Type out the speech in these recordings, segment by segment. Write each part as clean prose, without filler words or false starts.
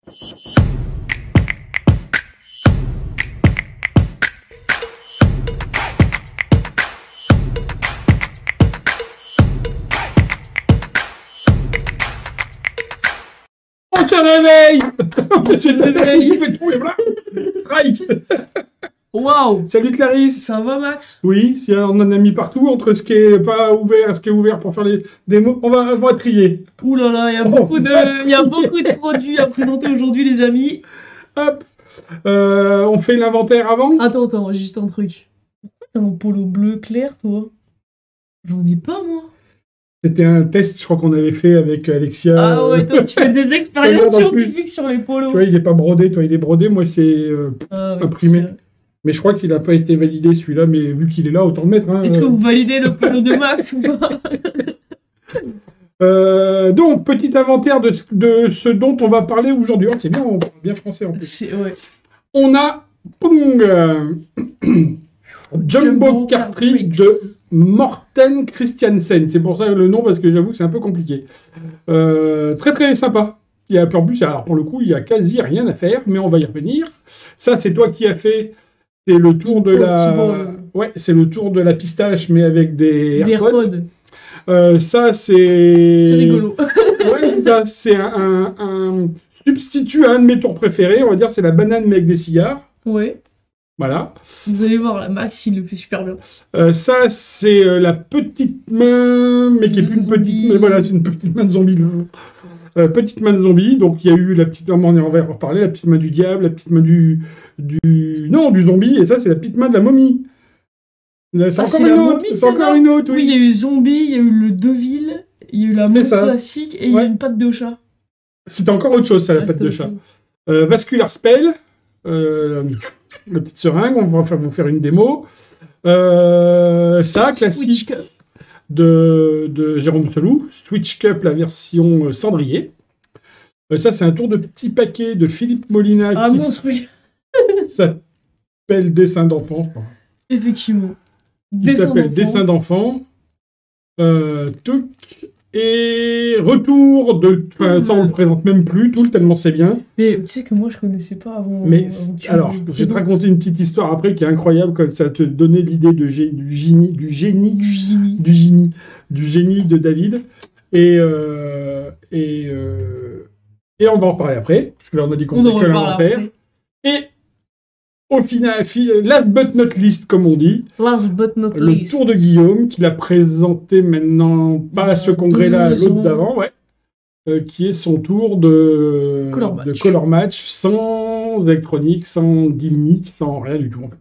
On se réveille. On se réveille. Strike. Waouh! Salut Clarisse. Ça va, Max? Oui, on en a mis partout, entre ce qui est pas ouvert et ce qui est ouvert pour faire les démos. On va trier. Ouh là là, il y a beaucoup de produits à présenter aujourd'hui, les amis. Hop. On fait l'inventaire avant. Attends, juste un truc. Pourquoi t'as un polo bleu clair, toi? J'en ai pas, moi. C'était un test, je crois qu'on avait fait avec Alexia. Ah ouais, toi, tu fais des expériences scientifiques sur les polos. Tu vois, il n'est pas brodé, toi, il est brodé. Moi, c'est imprimé. Mais je crois qu'il n'a pas été validé, celui-là. Mais vu qu'il est là, autant le mettre. Hein, Est-ce que vous validez le polo de Max ou pas? Donc, petit inventaire de ce dont on va parler aujourd'hui. Oh, c'est bien, on parle bien français en plus. Ouais. On a Jumbo Cartridge de Morten Christiansen. C'est pour ça le nom, parce que j'avoue que c'est un peu compliqué. Très très sympa. Il y a en plus, alors pour le coup, il n'y a quasi rien à faire, mais on va y revenir. Ça, c'est toi qui as fait. C'est le tour de la. Ouais, c'est le tour de la pistache, mais avec des AirPods. Ça, c'est. C'est rigolo. Ouais, ça, c'est un substitut à un de mes tours préférés. On va dire, c'est la banane, mais avec des cigares. Ouais. Voilà. Vous allez voir, là, Max, il le fait super bien. Ça, c'est la petite main, mais qui est plus une petite main. Voilà, c'est une petite main de zombie. Petite main de zombie. Donc, il y a eu la petite main, on va en reparler, la petite main du diable, la petite main du zombie. Et ça, c'est la petite main de la momie. C'est encore une autre. C'est encore une autre, oui. Oui, il y a eu zombie, il y a eu le Deville, il y a eu la momie classique, et il y a eu une patte de chat. C'est encore autre chose, ça, la patte de chat. Vascular Spell. La petite seringue, on va vous faire une démo. Ça, classique de Jérôme Selou. Switch Cup, la version cendrier. Ça, c'est un tour de petit paquet de Philippe Molina qui s'appelle Dessin d'enfant. Effectivement. Qui s'appelle Dessin d'enfant. Et retour de... Enfin, ça, on le présente même plus, tellement c'est bien. Mais tu sais que moi, je connaissais pas avant... Mais alors, je vais te raconter une petite histoire après qui est incroyable, quand ça te donnait l'idée du génie de David. Et on va en reparler après, parce que là, on a dit qu'on faisait que l'inventaire. Et au final, last but not least, comme on dit, le tour de Guillaume, qu'il a présenté maintenant, pas à ce congrès-là, l'autre d'avant, ouais, qui est son tour de color match, sans électronique, sans gimmick, sans rien du tout, en fait.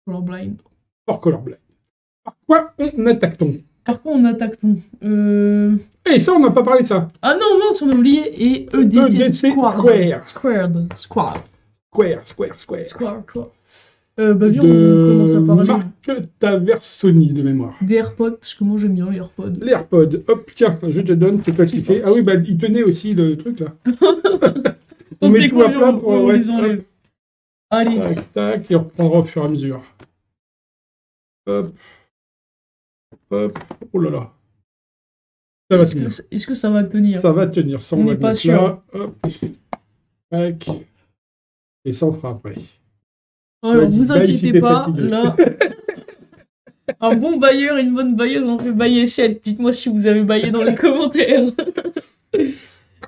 Colorblind. Hors colorblind. Par quoi on attaque-t-on? Et ça, on n'a pas parlé de ça. Ah non, mince, on a oublié. Et EDC Squared. Square, quoi. Viens, on commence à parler. Marc Taversoni, de mémoire. Des AirPods, parce que moi j'aime bien les AirPods. Les AirPods. Hop, tiens, je te donne, c'est quoi ce qu'il fait? Ah oui, bah il tenait aussi le truc, là. On met tout à plat pour... les enlève. Allez. Tac, tac, et on reprendra au fur et à mesure. Hop. Hop. Oh là là. Ça va tenir. Est-ce que ça va tenir? Ça va tenir, ça on n'est pas sûr. Là. Hop. Tac. Et ça, on fera après. Alors, vous inquiétez pas, là... Un bon bailleur, une bonne bailleuse, on fait bailler 7. Dites-moi si vous avez baillé dans les commentaires.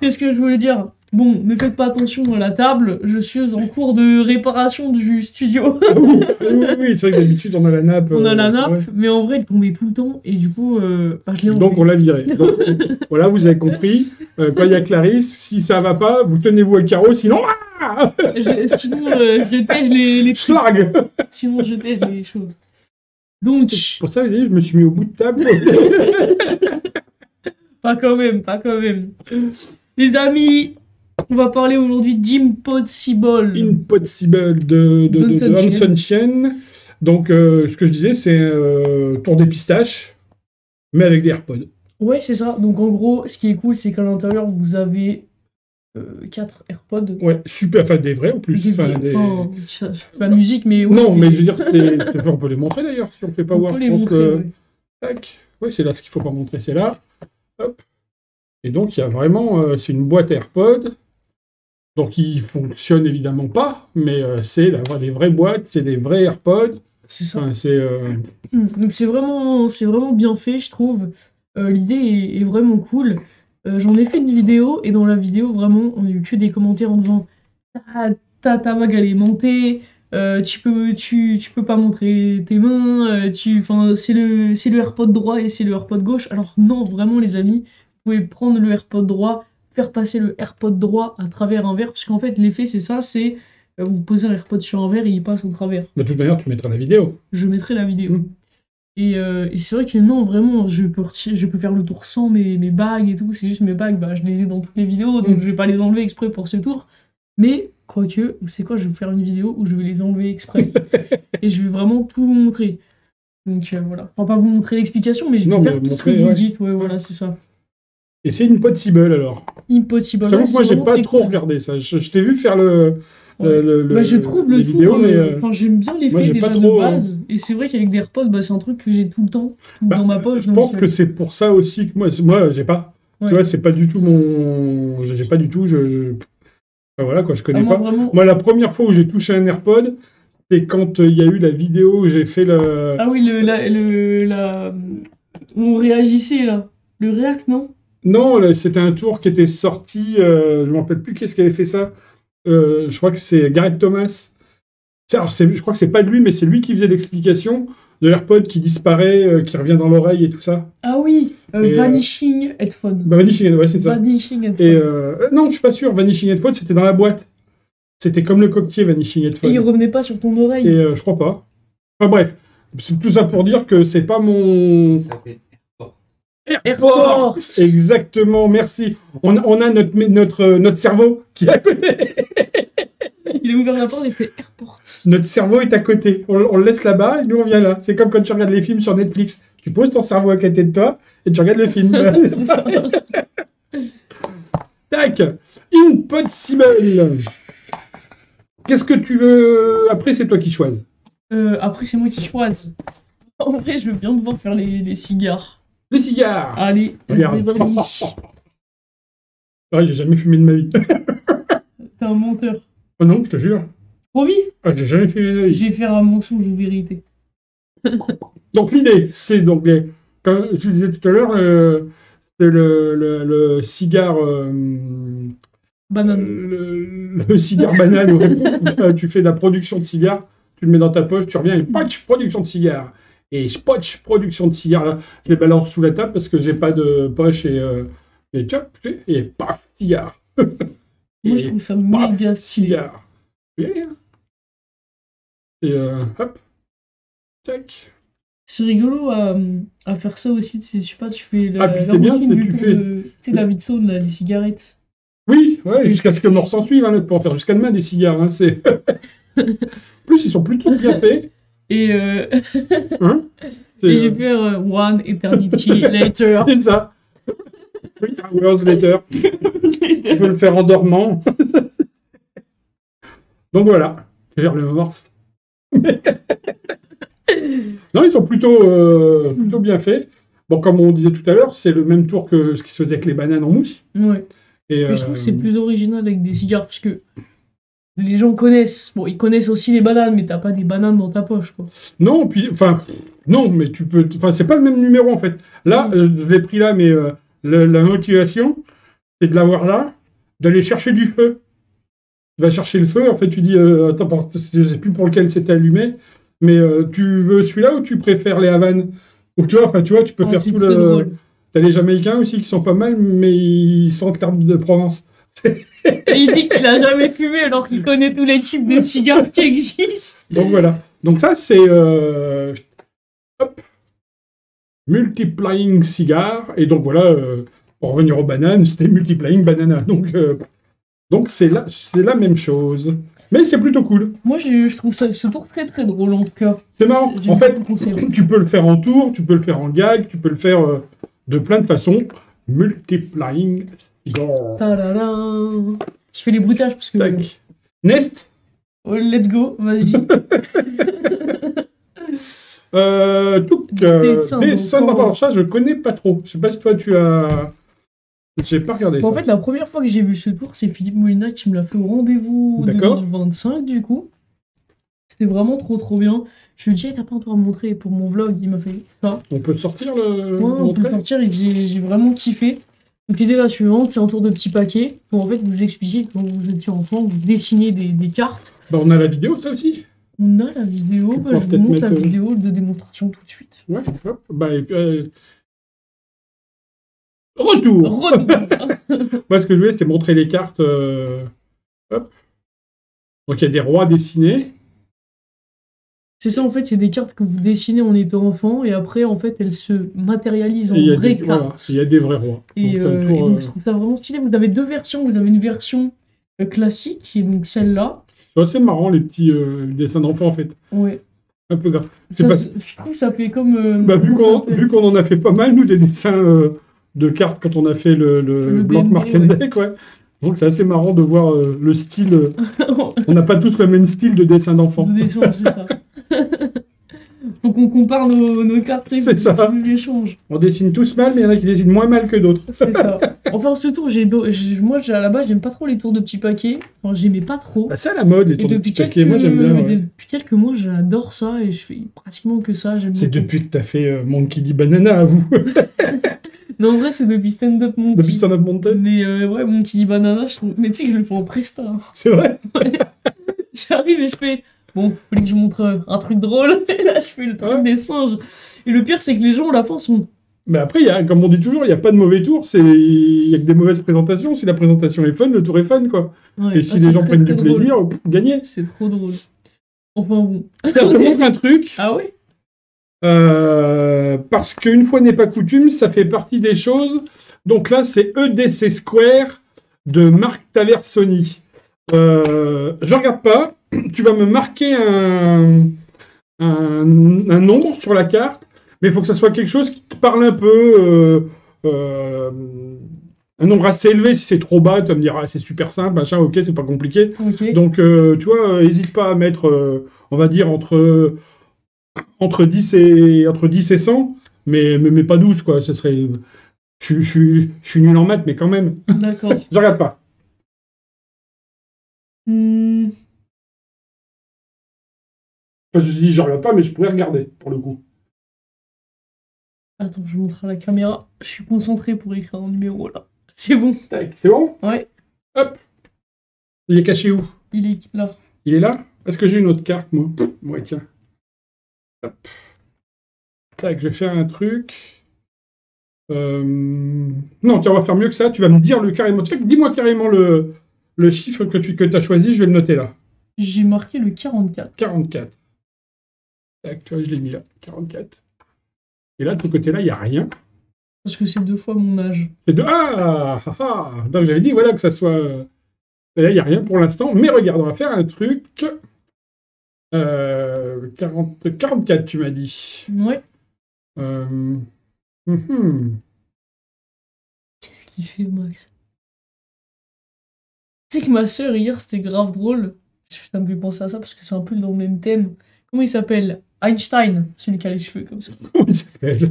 Qu'est-ce que je voulais dire? Bon, ne faites pas attention à la table, je suis en cours de réparation du studio. Oui, c'est vrai que d'habitude on a la nappe. On a la nappe, ouais. Mais en vrai elle tombait tout le temps et du coup, je l'ai enlevé. Donc on l'a viré. Donc, voilà, vous avez compris. Quand il y a Clarisse, si ça va pas, vous tenez-vous à carreau, sinon... Sinon, je tège les schlag. Sinon, je tège les choses. Donc... Pour ça, vous voyez, je me suis mis au bout de table. Pas quand même. Les amis... On va parler aujourd'hui d'Impossible. Impossible de Hanson Chen. Donc, ce que je disais, c'est tour des pistaches, mais avec des AirPods. Ouais, c'est ça. Donc, en gros, ce qui est cool, c'est qu'à l'intérieur, vous avez 4 AirPods. Ouais, super. Enfin, des vrais en plus. Pas de musique, mais... Ouais, non, mais je veux dire, on peut les montrer d'ailleurs, si on ne fait pas voir. On peut les montrer, ouais. Tac. Ouais, c'est là ce qu'il ne faut pas montrer, c'est là. Hop. Et donc, il y a vraiment... c'est une boîte AirPod. Donc, ils fonctionnent évidemment pas, mais c'est des vraies boîtes, c'est des vrais AirPods. C'est ça. Enfin, Donc c'est vraiment bien fait, je trouve. L'idée est vraiment cool. J'en ai fait une vidéo, et dans la vidéo, vraiment, on a eu que des commentaires en disant ah, ta bague elle est montée, tu peux pas montrer tes mains, c'est le AirPod droit et c'est le AirPod gauche. Alors non, vraiment les amis, vous pouvez prendre le AirPod droit, faire passer le AirPod droit à travers un verre, parce qu'en fait l'effet c'est ça, c'est vous posez un AirPod sur un verre et il passe au travers. De toute manière, tu mettras la vidéo. Je mettrai la vidéo. Et c'est vrai que non, vraiment, je peux faire le tour sans mes bagues et tout. C'est juste mes bagues, je les ai dans toutes les vidéos, donc je vais pas les enlever exprès pour ce tour. Mais, quoique, c'est quoi, je vais faire une vidéo où je vais les enlever exprès. Et je vais vraiment tout vous montrer. Donc voilà. Enfin, pas vous montrer l'explication, mais je vais faire tout ce que vous dites. Ouais, voilà, c'est ça. Et c'est Impossible alors. Impossible. J'avoue que moi, j'ai pas trop regardé ça. Je t'ai vu faire je trouve le vidéos, tour, mais j'aime bien l'effet déjà de base, et c'est vrai qu'avec des AirPods, c'est un truc que j'ai tout le temps, dans ma poche. Je pense que c'est pour ça aussi que moi j'ai pas. Ouais. Tu vois, c'est pas du tout mon... J'ai pas du tout... Enfin, voilà, quoi, je connais pas. Vraiment... Moi, la première fois où j'ai touché un AirPod, c'est quand il y a eu la vidéo où j'ai fait le... Ah oui, on réagissait, là. Le React, non? Non, c'était un tour qui était sorti... je me rappelle plus qu'est-ce qui avait fait ça. Je crois que c'est Gareth Thomas. Alors, je crois que c'est pas de lui, mais c'est lui qui faisait l'explication de l'AirPod qui disparaît, qui revient dans l'oreille et tout ça. Ah oui, Vanishing Headphone. Vanishing, ouais, c'est ça. Vanishing Headphone. Et non, je suis pas sûr. Vanishing Headphone, c'était dans la boîte. C'était comme le coquetier, Vanishing Headphone. Et il revenait pas sur ton oreille. Et je crois pas. Enfin bref, c'est tout ça pour dire que c'est pas mon... Ça s'appelle AirPort. Exactement, merci. On a notre cerveau qui est à côté. Il a ouvert la porte et il fait AirPort. Notre cerveau est à côté. On le laisse là-bas et nous on vient là. C'est comme quand tu regardes les films sur Netflix. Tu poses ton cerveau à côté de toi et tu regardes le film. C'est ça. Tac. Impossible. Qu'est-ce que tu veux... Après, c'est toi qui choisis. Après, c'est moi qui choisis. En vrai, je veux bien devoir faire les cigares. Les cigares. Allez, regarde. Ah, j'ai jamais fumé de ma vie. T'es un menteur. Oh non, je te jure. Promis. Ah, j'ai jamais fumé de ma vie. Je vais faire un mensonge ou vérité. Donc l'idée, c'est donc comme je disais tout à l'heure, le cigare banane. Le cigare banane. Ouais. Tu fais de la production de cigares, tu le mets dans ta poche, tu reviens et patch, production de cigares. Et patch, production de cigares, là, je les balance sous la table parce que j'ai pas de poche et paf, cigare. Moi, je trouve ça méga stylé. Cigare. Et hop. Tac. C'est rigolo à faire ça aussi, je sais pas, tu fais la c'est bien, c'est la vie de saune, les cigarettes. Oui, ouais, jusqu'à ce que mort s'en suive, hein, pour en faire jusqu'à demain des cigares, hein, c'est... plus, ils sont plutôt bien faits. Et hein et je vais faire One Eternity Later. C'est ça. 3 hours later. Tu peux le faire en dormant. Donc voilà, je vais faire le morph. Non, ils sont plutôt bien faits. Bon, comme on disait tout à l'heure, c'est le même tour que ce qui se faisait avec les bananes en mousse. Ouais. Et je trouve que c'est plus original avec des cigares, parce que les gens connaissent. Bon, ils connaissent aussi les bananes, mais t'as pas des bananes dans ta poche, quoi. Non, non, mais tu peux... Enfin, c'est pas le même numéro, en fait. Là, je l'ai pris là, mais la motivation, c'est de l'avoir là, d'aller chercher du feu. Tu vas chercher le feu, en fait, tu dis... attends, je sais plus pour lequel c'était allumé, mais tu veux celui-là ou tu préfères les Havanes? Ou tu vois, tu peux faire tout le... Drôle. T'as les Jamaïcains aussi qui sont pas mal, mais ils sentent l'herbe de Provence. Et il dit qu'il a jamais fumé alors qu'il connaît tous les types de cigares qui existent. Donc voilà. Donc ça, c'est... hop. Multiplying cigar. Et donc voilà, pour revenir aux bananes, c'était multiplying banana. Donc c'est la même chose. Mais c'est plutôt cool. Moi, je trouve ce tour très très drôle en tout cas. C'est marrant. En fait, tu peux le faire en tour, tu peux le faire en gag, tu peux le faire de plein de façons. Multiplying cigar. Ta-da-da. Je fais les bruitages parce que... Tac. Nest. Oh, let's go, vas-y. Dessin d'enfant. Alors ça, je connais pas trop. Je sais pas si toi tu as J'ai pas regardé ça. En fait, la première fois que j'ai vu ce tour, c'est Philippe Molina qui me l'a fait au rendez-vous 2025, du coup. C'était vraiment trop bien. Je lui ai dit, t'as pas un tour à me montrer pour mon vlog? Il m'a fait ça. On peut sortir le. Ouais, on peut sortir et j'ai vraiment kiffé. Donc l'idée la suivante, c'est un tour de petits paquets pour en fait vous expliquer quand vous étiez enfant, vous dessinez des cartes. Bah on a la vidéo ça aussi. On a la vidéo, je vous montre la vidéo de démonstration tout de suite. Ouais, hop, bah et puis... Retour. Moi ce que je voulais c'était montrer les cartes. Hop. Donc il y a des rois dessinés. C'est ça en fait, c'est des cartes que vous dessinez en étant enfant et après en fait elles se matérialisent en vraies cartes. Voilà, il y a des vrais rois. Et donc je trouve ça vraiment stylé. Vous avez deux versions, vous avez une version classique qui est donc celle-là. C'est assez marrant les petits dessins d'enfants en fait. Ouais. Un peu grave. Je trouve que ça fait comme... vu qu'on en a fait pas mal nous des dessins de cartes quand on a fait le Blank Market Deck, ouais. Donc c'est assez marrant de voir le style. On n'a pas tous le même style de dessin d'enfant. De dessin, c'est ça. Faut qu'on compare nos cartes. C'est ça. On dessine tous mal, mais il y en a qui dessinent moins mal que d'autres. C'est ça. Enfin, ce tour, moi, à la base, j'aime pas trop les tours de petits paquets. Enfin, j'aimais pas trop. Bah, c'est à la mode, les tours de petits paquets. Moi, j'aime bien. Ouais. Depuis quelques mois, j'adore ça et je fais pratiquement que ça. C'est depuis que t'as fait Monkey D. Banana, à vous. Non, en vrai, c'est depuis Stand Up Monkey. Depuis Stand Up Monkey. Mais ouais, Monkey D. Banana, je trouve... Mais tu sais que je le fais en presta. C'est vrai. Ouais. J'arrive et je fais... Bon, fallait que je montre un truc drôle. Et là, je fais le truc des singes. Et le pire, c'est que les gens, à la fin, sont... Mais après, comme on dit toujours, il n'y a pas de mauvais tour. Il n'y a que des mauvaises présentations. Si la présentation est fun, le tour est fun, quoi. Ouais, et si les gens prennent du plaisir, gagner. C'est trop drôle. Enfin, bon. Je te montre un truc. Ah oui. Parce qu'une fois n'est pas coutume, ça fait partie des choses. Donc là, c'est EDC Square de Marc Talersoni. Je regarde pas. Tu vas me marquer un nombre sur la carte, mais il faut que ça soit quelque chose qui te parle un peu. Un nombre assez élevé. Si c'est trop bas, tu vas me dire ah, c'est super simple, machin, ok, c'est pas compliqué. Okay. Donc, tu vois, n'hésite pas à mettre, on va dire, entre 10 et 100, mais pas 12, quoi. Ce serait... Je suis nul en maths, mais quand même. D'accord. Je regarde pas. Je dis, je regarde pas, mais je pourrais regarder, pour le coup. Attends, je montre à la caméra. Je suis concentré pour écrire un numéro, là. C'est bon. C'est bon? Ouais. Hop. Il est caché où? Il est là. Il est là? Est-ce que j'ai une autre carte, moi? Ouais, tiens. Hop. Tac, je vais faire un truc. Non, tiens, on va faire mieux que ça. Tu vas me dire carrément. Dis-moi carrément le chiffre que tu as choisi. Je vais le noter là. J'ai marqué le 44. 44. Tac, tu vois, je l'ai mis là. 44. Et là, de ton côté-là, il n'y a rien. Parce que c'est 2 fois mon âge. C'est 2. Ah, ah, ah. Donc j'avais dit, voilà, que ça soit... Et là, il n'y a rien pour l'instant. Mais regarde, on va faire un truc... 44, tu m'as dit. Ouais. Qu'est-ce qu'il fait, Max? Tu sais que ma sœur, hier, c'était grave drôle. Ça me fait penser à ça parce que c'est un peu dans le même thème. Comment il s'appelle? Einstein, celui qui a les cheveux comme ça. Comment il s'appelle?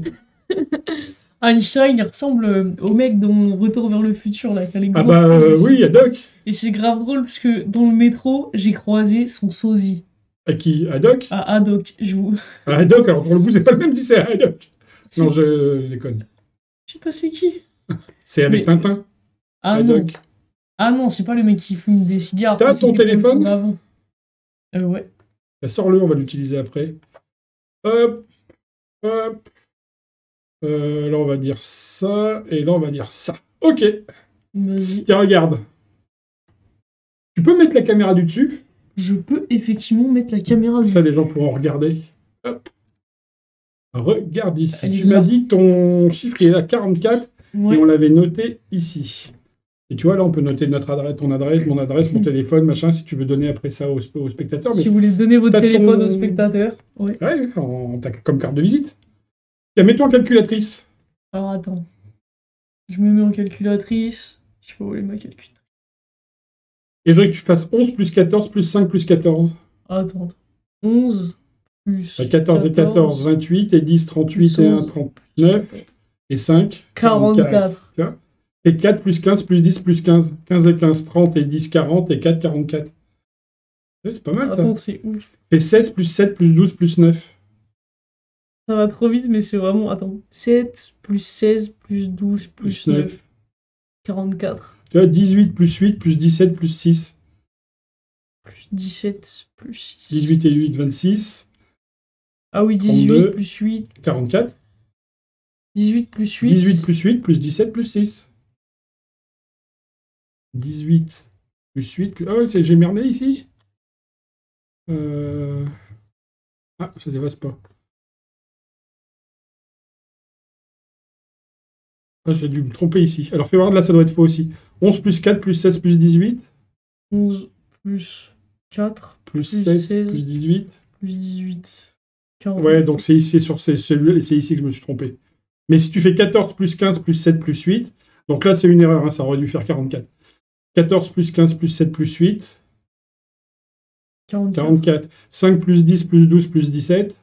Einstein, il ressemble au mec dans Retour vers le futur, là, qui a les gros... Ah bah oui, il y a Doc. Et c'est grave drôle parce que dans le métro, j'ai croisé son sosie. À qui? À Doc? À Doc, je vous... À Doc, alors pour le coup, c'est pas le même si c'est à Doc. Non, je déconne. Je sais pas c'est qui. C'est avec Tintin. Ah non. Ah non, c'est pas le mec qui fume des cigares. T'as ton téléphone? Ouais. Sors-le, on va l'utiliser après. Hop. Hop. Là, on va dire ça. Et là, on va dire ça. Ok. Vas-y. Tiens, regarde. Tu peux mettre la caméra du dessus? Je peux effectivement mettre la caméra du dessus. Ça, les gens pourront regarder. Hop. Regarde ici. Tu m'as dit ton chiffre est à 44. Ouais. Et on l'avait noté ici. Et tu vois, là, on peut noter notre adresse, ton adresse, mon adresse, mon téléphone, machin, si tu veux donner après ça aux spectateurs. Si vous voulez donner votre téléphone aux spectateurs. Ouais, comme carte de visite. Tiens, mets-toi en calculatrice. Alors, attends. Je me mets en calculatrice. Je sais pas où est ma calculatrice. Et je voudrais que tu fasses 11 plus 14 plus 5 plus 14. Attends. 11 plus 14 et 14, 28, et 10, 38, et 1, 39, et 5, 44. Tu vois? Et 4 plus 15 plus 10 plus 15. 15 et 15, 30 et 10, 40 et 4, 44. Ouais, c'est pas mal, ça. Attends, c'est ouf. Et 16 plus 7 plus 12 plus 9. Ça va trop vite, mais c'est vraiment... Attends. 7 plus 16 plus 12 plus 9. 44. Tu vois, 18 plus 8 plus 17 plus 6. Plus 17 plus 6. 18 et 8, 26. Ah oui, 18 32, plus 8. 44. 18 plus 8. 18 plus 8 plus 17 plus 6. 18 plus 8 plus... Oh, j'ai merdé ici. Ah, ça s'efface pas. Ah, j'ai dû me tromper ici. Alors, fais voir, là, ça doit être faux aussi. 11 plus 4 plus 16 plus 18. 11 plus 4 plus 16 plus 18. Plus 18. 40. Ouais, donc c'est ici, c'est ici que je me suis trompé. Mais si tu fais 14 plus 15 plus 7 plus 8, donc là, c'est une erreur, hein, ça aurait dû faire 44. 14 plus 15 plus 7 plus 8. 44. 5 plus 10 plus 12 plus 17.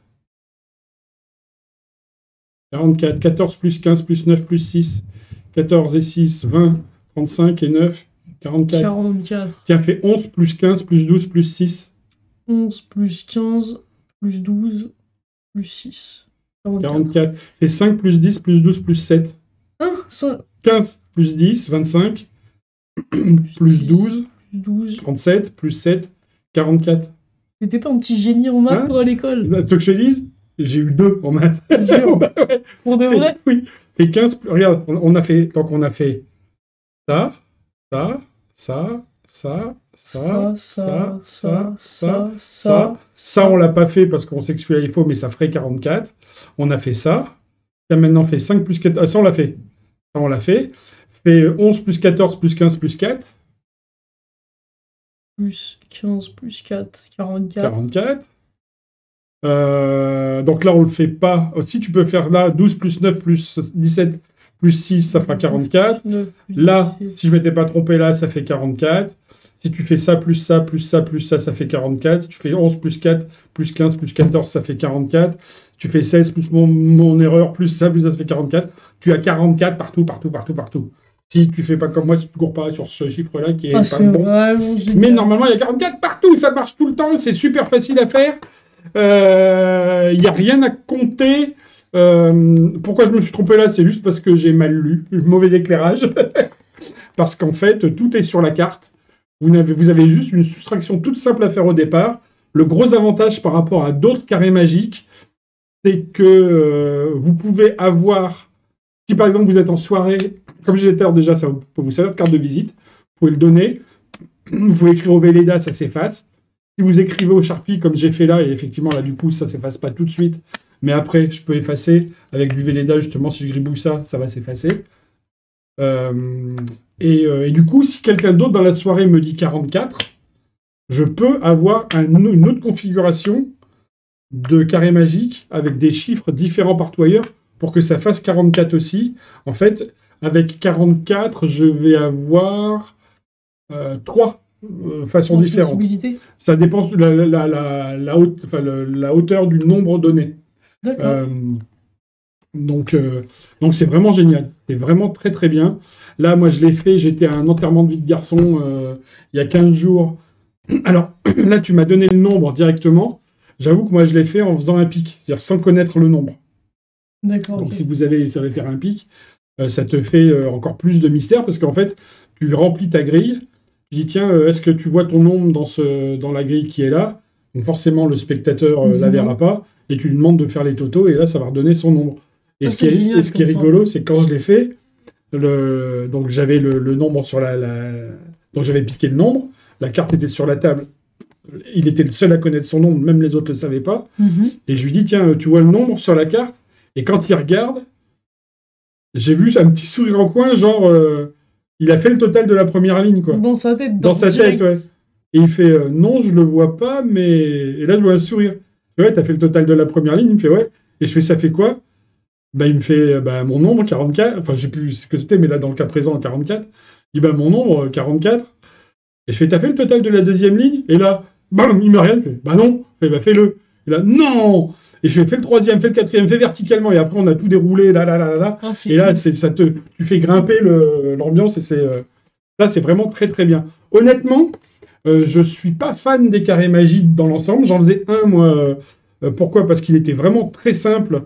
44. 14 plus 15 plus 9 plus 6. 14 et 6, 20. 35 et 9, 44. 44. Tiens, fais 11 plus 15 plus 12 plus 6. 11 plus 15 plus 12 plus 6. 44. Fais 5 plus 10 plus 12 plus 7. 5. 15 plus 10, 25. Plus 12. 12. 37 plus 7, 44. T'étais pas un petit génie en maths pour à l'école? Tu veux que je te dise? J'ai eu 2 en maths. Ouais. Pour de vrai? Oui. Et 15, regarde, on a fait ça, ça, ça, ça, ça, on l'a pas fait parce qu'on sait que celui-là est faux, mais ça ferait 44. On a fait ça. Là, maintenant, fait 5 plus 4. Ça, on l'a fait. Ça, on l'a fait. Fait 11 plus 14 plus 15 plus 4. Plus 15 plus 4, 44. 44. Donc là, on le fait pas. Si tu peux faire là, 12 plus 9 plus 17 plus 6, ça fera 44. 9, là, 17. Si je m'étais pas trompé là, ça fait 44. Si tu fais ça, plus ça, plus ça, plus ça, ça fait 44. Si tu fais 11 plus 4, plus 15, plus 14, ça fait 44. Si tu fais 16 plus mon erreur, plus ça, fait 44. Tu as 44 partout, partout, partout, partout. Si tu fais pas comme moi, si tu cours pas sur ce chiffre-là qui est pas bon. Mais normalement, il y a 44 partout, ça marche tout le temps, c'est super facile à faire. Il n'y a rien à compter. Pourquoi je me suis trompé là? C'est juste parce que j'ai mal lu, mauvais éclairage. Parce qu'en fait, tout est sur la carte. Vous avez juste une soustraction toute simple à faire au départ. Le gros avantage par rapport à d'autres carrés magiques, c'est que vous pouvez avoir... Si par exemple vous êtes en soirée, comme je disais tout à l'heure déjà, ça peut vous servir de carte de visite, vous pouvez le donner. Vous pouvez écrire au Velleda, ça s'efface. Si vous écrivez au Sharpie, comme j'ai fait là, et effectivement là du coup ça s'efface pas tout de suite, mais après je peux effacer avec du Velleda justement, si je gribouille ça, ça va s'effacer. Et du coup, si quelqu'un d'autre dans la soirée me dit 44, je peux avoir une autre configuration de carré magique avec des chiffres différents partout ailleurs pour que ça fasse 44 aussi. En fait, avec 44, je vais avoir 3 façons différentes. Ça dépend de la hauteur du nombre donné. D'accord. Donc c'est vraiment génial. C'est vraiment très très bien. Là, moi, je l'ai fait. J'étais à un enterrement de vie de garçon il y a 15 jours. Alors, là, tu m'as donné le nombre directement. J'avoue que moi, je l'ai fait en faisant un pic, c'est-à-dire sans connaître le nombre. D'accord. Donc, si vous savez faire un pic, ça te fait encore plus de mystère parce qu'en fait, tu remplis ta grille. Tu dis, tiens, est-ce que tu vois ton nombre dans la grille qui est là? Donc, forcément, le spectateur ne la verra pas. Et tu lui demandes de faire les totaux. Et là, ça va redonner son nombre. Et ce qui est rigolo, c'est quand je l'ai fait, donc j'avais le nombre sur donc j'avais piqué le nombre. La carte était sur la table. Il était le seul à connaître son nombre, même les autres ne le savaient pas. Et je lui dis, tiens, tu vois le nombre sur la carte? Et quand il regarde, j'ai vu un petit sourire en coin, genre, il a fait le total de la première ligne, quoi. Dans sa tête. Dans sa tête, ouais. Et il fait, non, je le vois pas, mais... Et là, je vois un sourire. Ouais, t'as fait le total de la première ligne? Il me fait, ouais. Et je fais, ça fait quoi? Bah, il me fait, mon nombre, 44. Enfin, je sais plus ce que c'était, mais là, dans le cas présent, 44. Il dit, mon nombre, 44. Et je fais, t'as fait le total de la deuxième ligne? Et là, bam, il me regarde, il fait, non. Il fait, fais-le. Et là, non. Et je fais le troisième, fais le quatrième, fais verticalement, et après on a tout déroulé, là. Ah, Et là, tu fais grimper l'ambiance, et là, c'est vraiment très très bien. Honnêtement, je suis pas fan des carrés magiques dans l'ensemble. J'en faisais un, moi. Pourquoi? Parce qu'il était vraiment très simple.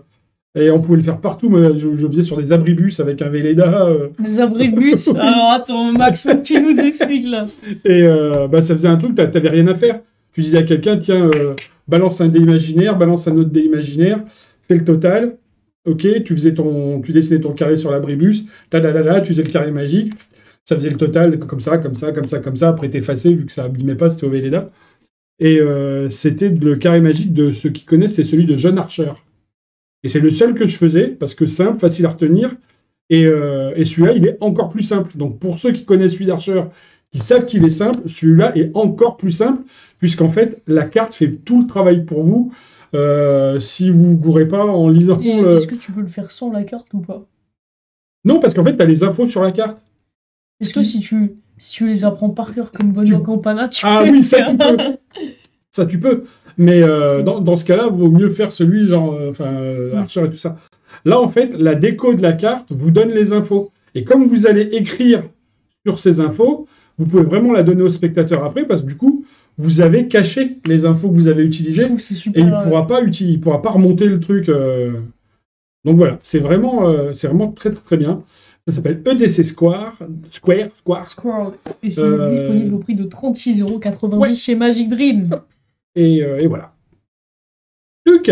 Et on pouvait le faire partout. Moi, je faisais sur des abribus avec un Velleda. Des abribus. Alors attends, Max, faut que tu nous expliques là. Et ça faisait un truc, t'avais rien à faire. Tu disais à quelqu'un, tiens, balance un dé imaginaire, balance un autre dé imaginaire, fais le total. Ok, tu dessinais ton carré sur l'abribus, tu faisais le carré magique, ça faisait le total comme ça. Après t'effaçais vu que ça abîmait pas, c'était au Velleda. Et c'était le carré magique de ceux qui connaissent, c'est celui de John Archer. Et c'est le seul que je faisais, parce que simple, facile à retenir. Et celui-là, il est encore plus simple. Donc pour ceux qui connaissent celui d'Archer, qui savent qu'il est simple, celui-là est encore plus simple, puisqu'en fait, la carte fait tout le travail pour vous, si vous ne gourrez pas en lisant Est-ce que tu peux le faire sans la carte ou pas? Non, parce qu'en fait, tu as les infos sur la carte. Est-ce que si tu les apprends par cœur comme Bonio Campana, tu peux... Ah oui, ça tu peux. Ça tu peux. Mais dans ce cas-là, il vaut mieux faire celui genre Archer et tout ça. Là, en fait, la déco de la carte vous donne les infos. Et comme vous allez écrire sur ces infos, vous pouvez vraiment la donner au spectateur après, parce que du coup, vous avez caché les infos que vous avez utilisées. Et il ne pourra pas remonter le truc. Donc voilà, c'est vraiment très, très, très bien. Ça s'appelle EDC Square. Et c'est disponible au prix de 36,90 € chez Magic Dream. Et voilà. Luc,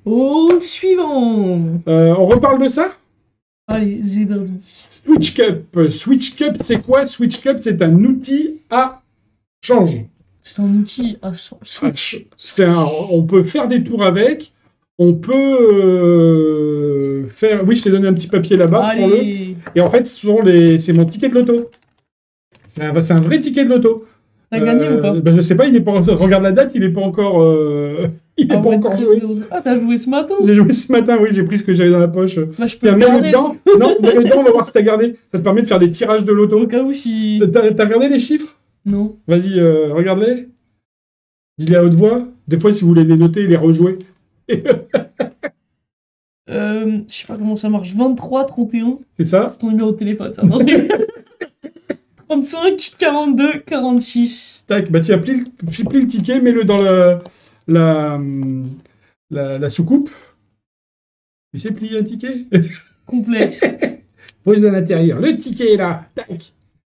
au suivant. On reparle de ça? Allez, Zéberdi. Switch Cup. Switch Cup, c'est quoi? Switch Cup, c'est un outil à change. C'est un outil à switch. On peut faire des tours avec. On peut faire... Oui, je t'ai donné un petit papier là-bas. Et en fait, c'est mon ticket de loto. C'est un vrai ticket de loto. T'as gagné ou pas? Je sais pas, il est pas... Regarde la date, il est pas encore... Il n'est pas encore joué. Ah, t'as joué ce matin? J'ai joué ce matin, oui, j'ai pris ce que j'avais dans la poche. Bah, je peux regarder. Non, mets-le dedans, on va voir si t'as gardé. Ça te permet de faire des tirages de loto. Au cas où si... T'as regardé les chiffres? Non. Vas-y, regarde-les. Dis-les à haute voix. Des fois, si vous voulez les noter, les rejouer. Je sais pas comment ça marche. 23, 31. C'est ça? C'est ton numéro de téléphone, ça. 35, 42, 46. Tac, bah tiens, plie le ticket, mets-le dans la soucoupe. Tu sais plier un ticket? Complexe. Pose-le à l'intérieur. Le ticket est là. Tac.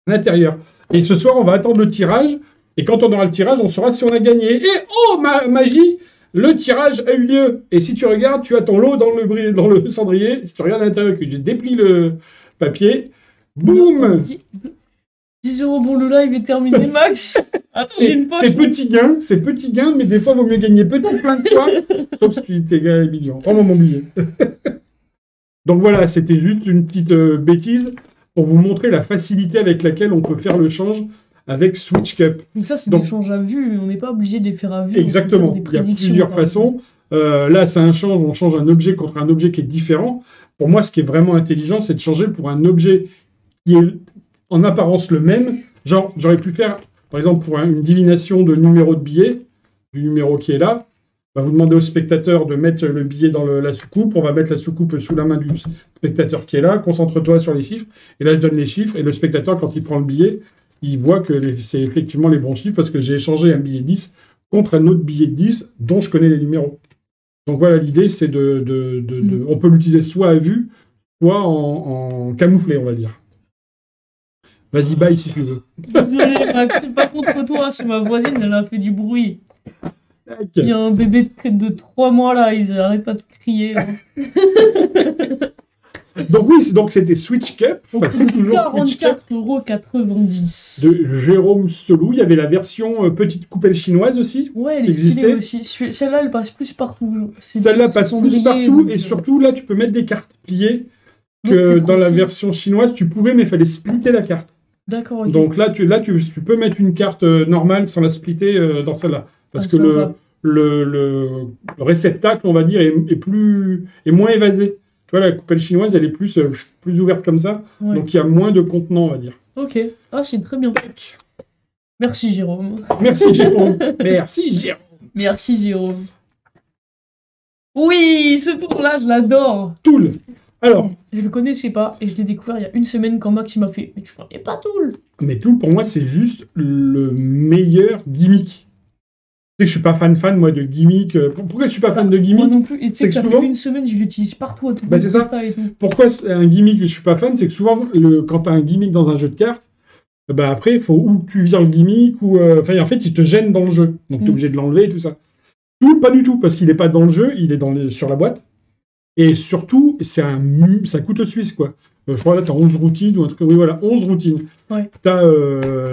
À l'intérieur. Et ce soir, on va attendre le tirage. Et quand on aura le tirage, on saura si on a gagné. Et oh, magie! Le tirage a eu lieu. Et si tu regardes, tu as ton lot dans le cendrier. Si tu regardes à l'intérieur, que je déplie le papier, boum! 10 € pour le live est terminé, Max. Attends, j'ai une poche. C'est petit gain, mais des fois, il vaut mieux gagner petit plein de fois. Sauf si tu t'es gagné million. Prends-moi mon billet. Donc voilà, c'était juste une petite bêtise pour vous montrer la facilité avec laquelle on peut faire le change avec Switch Cup. Donc ça, c'est des changes à vue. On n'est pas obligé de les faire à vue. Exactement. Il y a plusieurs façons. Là, c'est un change. On change un objet contre un objet qui est différent. Pour moi, ce qui est vraiment intelligent, c'est de changer pour un objet qui est en apparence le même. Genre, j'aurais pu faire, par exemple, pour une divination de numéro de billet, du numéro qui est là, vous demandez au spectateur de mettre le billet dans la soucoupe. On va mettre la soucoupe sous la main du spectateur qui est là. Concentre-toi sur les chiffres. Et là, je donne les chiffres. Et le spectateur, quand il prend le billet, il voit que c'est effectivement les bons chiffres parce que j'ai échangé un billet 10 contre un autre billet de 10 dont je connais les numéros. Donc voilà, l'idée, c'est on peut l'utiliser soit à vue, soit en camouflé, on va dire. Vas-y, bye si tu veux. Désolé, Max, c'est pas contre toi, c'est ma voisine, elle a fait du bruit. Il y a un bébé de 3 mois là, ils n'arrêtent pas de crier. Là. Donc oui, c'était Switch Cup. C'est toujours 44,90 € de Jérôme Selou. Il y avait la version petite coupelle chinoise aussi. Ouais, elle existait aussi. Celle-là, elle passe plus partout. Celle-là passe plus partout et surtout là, tu peux mettre des cartes pliées que dans la version chinoise, tu pouvais, mais il fallait splitter la carte. D'accord. Okay. Donc là, tu peux mettre une carte normale sans la splitter dans celle-là, parce que le réceptacle, on va dire, est moins évasé. Tu vois, la coupelle chinoise, elle est plus ouverte comme ça, ouais. Donc il y a moins de contenant, on va dire. Ok, c'est très bien. Merci Jérôme. Merci Jérôme. Merci Jérôme. Merci Jérôme. Oui, ce tour-là, je l'adore. Tool. Alors. Je le connaissais pas et je l'ai découvert il y a une semaine quand Max m'a fait. Mais tu connais pas Tool. Mais Tool, pour moi, c'est juste le meilleur gimmick. Tu sais que je suis pas fan, moi, de gimmick. Pourquoi je suis pas fan de gimmick? Moi non plus. Et tu sais que souvent, une semaine, je l'utilise partout. À tout c'est ça. Et tout. Pourquoi un gimmick je suis pas fan? C'est que souvent, quand tu as un gimmick dans un jeu de cartes, après, il faut ou que tu vires le gimmick, ou... en fait, il te gêne dans le jeu. Donc, tu es obligé de l'enlever et tout ça. Tool, pas du tout, parce qu'il n'est pas dans le jeu, il est sur la boîte. Et surtout, c'est un couteau suisse, quoi. Je crois là, tu as 11 routines, ou un truc. Oui, voilà, 11 routines. Ouais. Tu as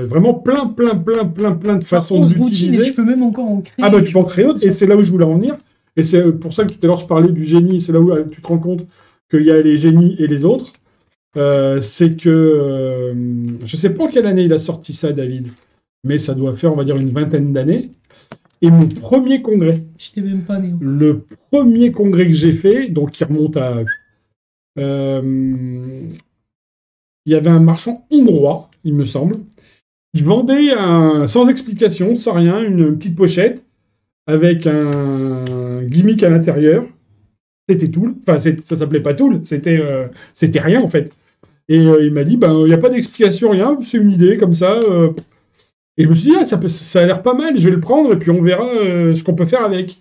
vraiment plein de façons d'utiliser. Et tu peux même encore en créer. Tu peux en créer d'autres, et c'est là où je voulais en venir. Et c'est pour ça que tout à l'heure, je parlais du génie, c'est là où tu te rends compte qu'il y a les génies et les autres. C'est que... je sais pas en quelle année il a sorti ça, David, mais ça doit faire, on va dire, une vingtaine d'années. Et mon premier congrès... J'étais même pas né. Le premier congrès que j'ai fait, donc qui remonte à... il y avait un marchand hongrois, il me semble, qui vendait sans explication, sans rien, une petite pochette avec un gimmick à l'intérieur. C'était Tool. Enfin, ça s'appelait pas Tool, c'était rien, en fait. Et il m'a dit, il n'y a pas d'explication, rien, c'est une idée, comme ça... Et je me suis dit, ça a l'air pas mal, je vais le prendre et puis on verra ce qu'on peut faire avec.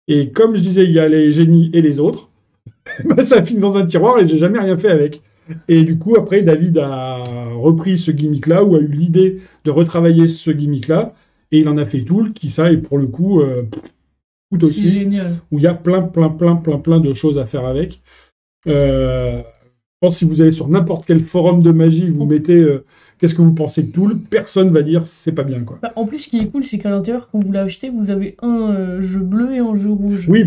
Et comme je disais, il y a les génies et les autres. Ça a fini dans un tiroir et j'ai jamais rien fait avec. Et du coup, après, David a repris ce gimmick-là, ou a eu l'idée de retravailler ce gimmick-là. Et il en a fait Tool, qui ça est pour le coup, couteau suisse, où il y a plein de choses à faire avec. Je pense que si vous allez sur n'importe quel forum de magie, vous mettez... qu'est-ce que vous pensez de Tool? Personne va dire c'est pas bien, quoi. En plus, ce qui est cool, c'est qu'à l'intérieur, quand vous l'achetez, vous avez un jeu bleu et un jeu rouge. Oui,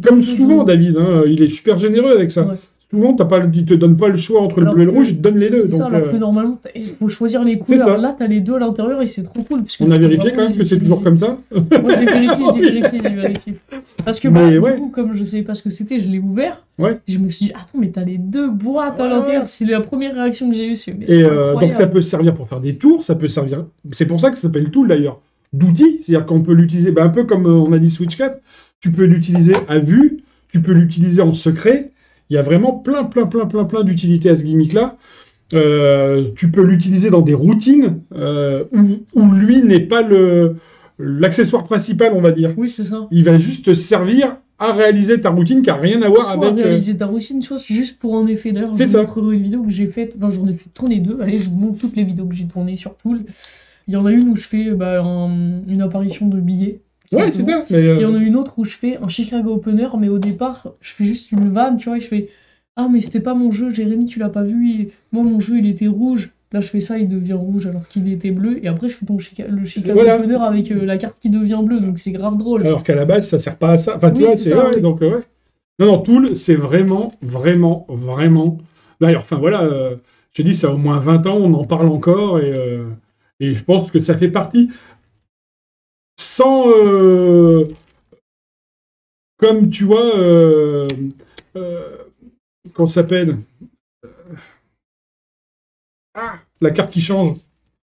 comme souvent, David, il est super généreux avec ça. Ouais. Souvent, il te donne pas le choix entre le bleu et le rouge, il te donne les deux. C'est ça, alors que normalement, il faut choisir les couleurs. Là, t'as les deux à l'intérieur et c'est trop cool. On a vérifié quand même que c'est toujours comme ça. Moi, j'ai vérifié. Parce que, du coup, comme je savais pas ce que c'était, je l'ai ouvert. Ouais. Et je me suis dit, attends, mais t'as les deux boîtes à l'intérieur. C'est la première réaction que j'ai eue. Et donc, ça peut servir pour faire des tours, ça peut servir... C'est pour ça que ça s'appelle Tool, d'ailleurs. D'outils, c'est-à-dire qu'on peut l'utiliser, un peu comme on a dit Switch Cap, tu peux l'utiliser à vue, tu peux l'utiliser en secret. Il y a vraiment plein d'utilités à ce gimmick-là. Tu peux l'utiliser dans des routines où lui n'est pas l'accessoire principal, on va dire. Oui, c'est ça. Il va juste te servir à réaliser ta routine qui n'a rien à voir avec... réaliser ta routine, soit juste pour un effet. D'ailleurs, je vous montrerai une vidéo que j'ai faite. Enfin, j'en ai fait tourner 2. Allez, je vous montre toutes les vidéos que j'ai tournées sur Tool. Il y en a une où je fais une apparition de billets. Ouais, c'est ça. Et il y en a une autre où je fais un Chicago Opener, mais au départ, je fais juste une vanne, tu vois, et je fais « Ah, mais c'était pas mon jeu, Jérémy, tu l'as pas vu, moi, mon jeu, il était rouge. » Là, je fais ça, il devient rouge alors qu'il était bleu, et après, je fais le Chicago Opener avec la carte qui devient bleue, donc c'est grave drôle. Alors qu'à la base, ça sert pas à ça. Enfin, tu vois, c'est vrai, donc ouais. Non, Tool, c'est vraiment... D'ailleurs, enfin, voilà, je te dis, ça a au moins 20 ans, on en parle encore, et je pense que ça fait partie... Sans... comme tu vois... qu'on s'appelle... la carte qui change.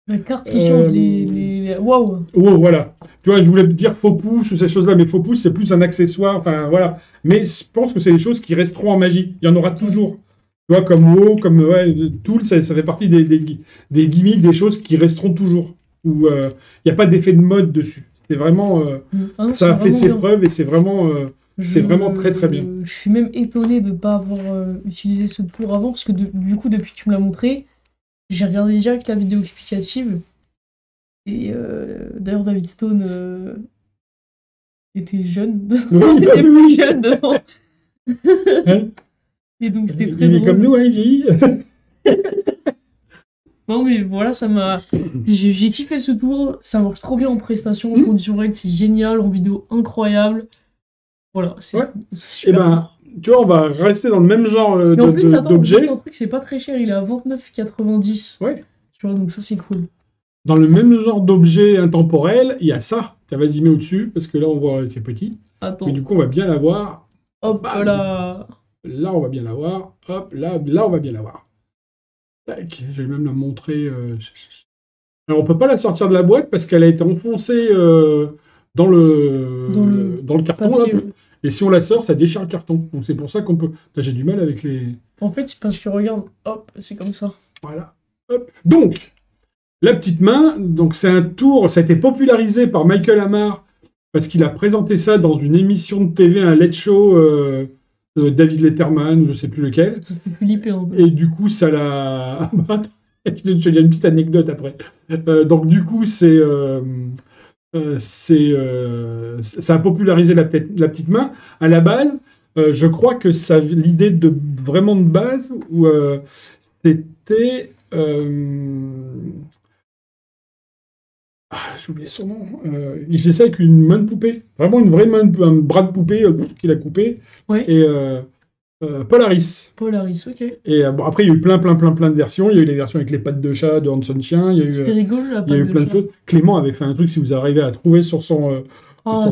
La carte qui change, les... Waouh. Wow, voilà. Tu vois, je voulais dire faux pouce ou ces choses-là, mais faux pouce, c'est plus un accessoire, enfin, voilà. Mais je pense que c'est des choses qui resteront en magie. Il y en aura toujours. Tu vois, comme WoW, comme Tool, ça fait partie des gimmicks, des choses qui resteront toujours. Où il n'y a pas d'effet de mode dessus. C'est vraiment... ça a fait ses preuves et c'est vraiment... c'est vraiment très très bien. Je suis même étonné de ne pas avoir utilisé ce tour avant, parce que du coup, depuis que tu me l'as montré, j'ai regardé direct la vidéo explicative. Et d'ailleurs, David Stone était jeune. Il était plus jeune dedans. Et donc, c'était très drôle. Il est comme nous, hein, Ivy. Non, mais voilà, ça m'a... J'ai kiffé ce tour. Ça marche trop bien en prestation, en conditions règles. C'est génial, en vidéo incroyable. Voilà, c'est super. Tu vois, on va rester dans le même genre d'objet. Un truc, c'est pas très cher, il est à 29,90. Ouais. Tu vois, donc ça, c'est cool. Dans le même genre d'objet intemporel, il y a ça. Tu vas-y, mets au-dessus, parce que là, on voit, c'est petit. Attends. Mais du coup, on va bien l'avoir. Hop là. Là, on va bien l'avoir. Hop, là, on va bien l'avoir. Tac, je vais même la montrer. Alors, on peut pas la sortir de la boîte parce qu'elle a été enfoncée dans le carton. Papier, là. Et si on la sort, ça déchire le carton. Donc c'est pour ça qu'on peut... J'ai du mal avec les... En fait, c'est parce que regarde, hop, c'est comme ça. Voilà. Hop. Donc, la petite main, donc c'est un tour, ça a été popularisé par Michael Amar, parce qu'il a présenté ça dans une émission de TV, un Late Show, David Letterman, ou je sais plus lequel. Ça fait flipper un peu. Et du coup, ça l'a... Je te dis une petite anecdote après. Donc du coup, ça a popularisé la petite main. À la base, je crois que l'idée vraiment de base, c'était... j'ai oublié son nom. Il faisait ça avec une main de poupée. Vraiment une vraie main, un bras de poupée qu'il a coupé. Ouais. Et Polaris. Polaris, ok. Et bon, après, il y a eu plein de versions. Il y a eu les versions avec les pattes de chat de Hanson Chien. C'était rigolo, la patte de chat. Il y a eu plein de choses. Clément avait fait un truc, si vous arrivez à trouver sur son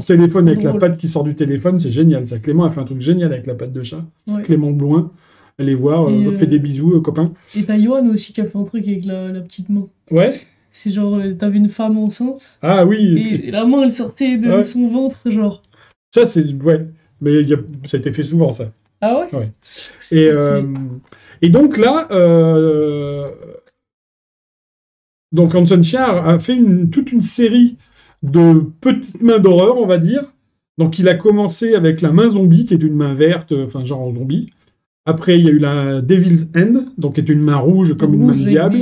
téléphone avec la patte qui sort du téléphone, c'est génial ça. Clément a fait un truc génial avec la patte de chat. Ouais. Clément Blouin. Allez voir, fait des bisous, copains. Et t'as Johan aussi qui a fait un truc avec la petite main. Ouais. C'est genre, t'avais une femme enceinte. Ah oui. Et la main, elle sortait de son ventre, genre. Ça, c'est... Ouais. Mais ça a été fait souvent, ça. Ah ouais? Ouais. Et donc là, donc Hanson Chien a fait toute une série de petites mains d'horreur, on va dire. Donc il a commencé avec la main zombie, qui est une main verte, enfin genre en zombie. Après, il y a eu la Devil's Hand, donc qui est une main rouge comme une main de diable.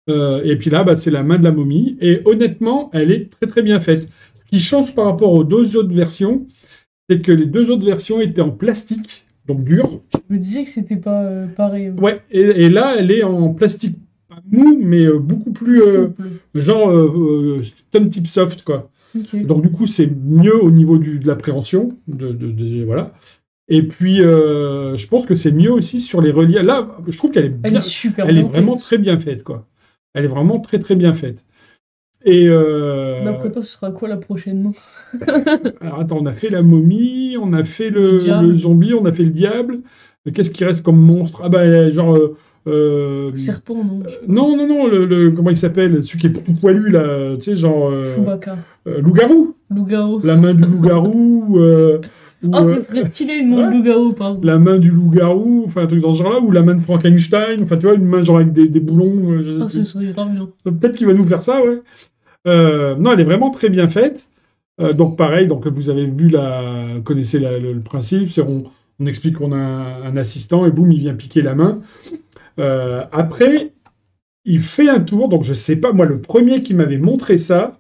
Et puis là, c'est la main de la momie. Et honnêtement, elle est très très bien faite. Ce qui change par rapport aux deux autres versions, c'est que les deux autres versions étaient en plastique, donc dur. Je me disais que c'était pas pareil. Ouais, et là, elle est en plastique pas mou, mais beaucoup plus genre Tom Tip Soft, quoi. Okay. Donc du coup, c'est mieux au niveau de l'appréhension, voilà. Et puis, je pense que c'est mieux aussi sur les reliefs. Là, je trouve qu'elle est bien, elle est vraiment très bien faite, quoi. Elle est vraiment très très bien faite. Et d'après toi, ce sera quoi la prochaine? Alors attends, on a fait la momie, on a fait le zombie, on a fait le diable. Qu'est-ce qui reste comme monstre? Ah bah genre... serpent, non? Non, comment il s'appelle? Celui qui est tout poilu, là, tu sais, genre... Chewbacca. Loup-garou. Loup-garou. La main du loup-garou. Ce serait stylé, une main de loup-garou, pardon. La main du loup-garou, enfin un truc dans ce genre-là, ou la main de Frankenstein, enfin tu vois, une main genre avec des boulons. Ce serait grave bien. Peut-être qu'il va nous faire ça, ouais. Non, elle est vraiment très bien faite. Donc pareil, donc vous avez vu connaissez le principe, c'est on explique qu'on a un assistant et boum, il vient piquer la main. Après, il fait un tour, donc je sais pas, moi le premier qui m'avait montré ça,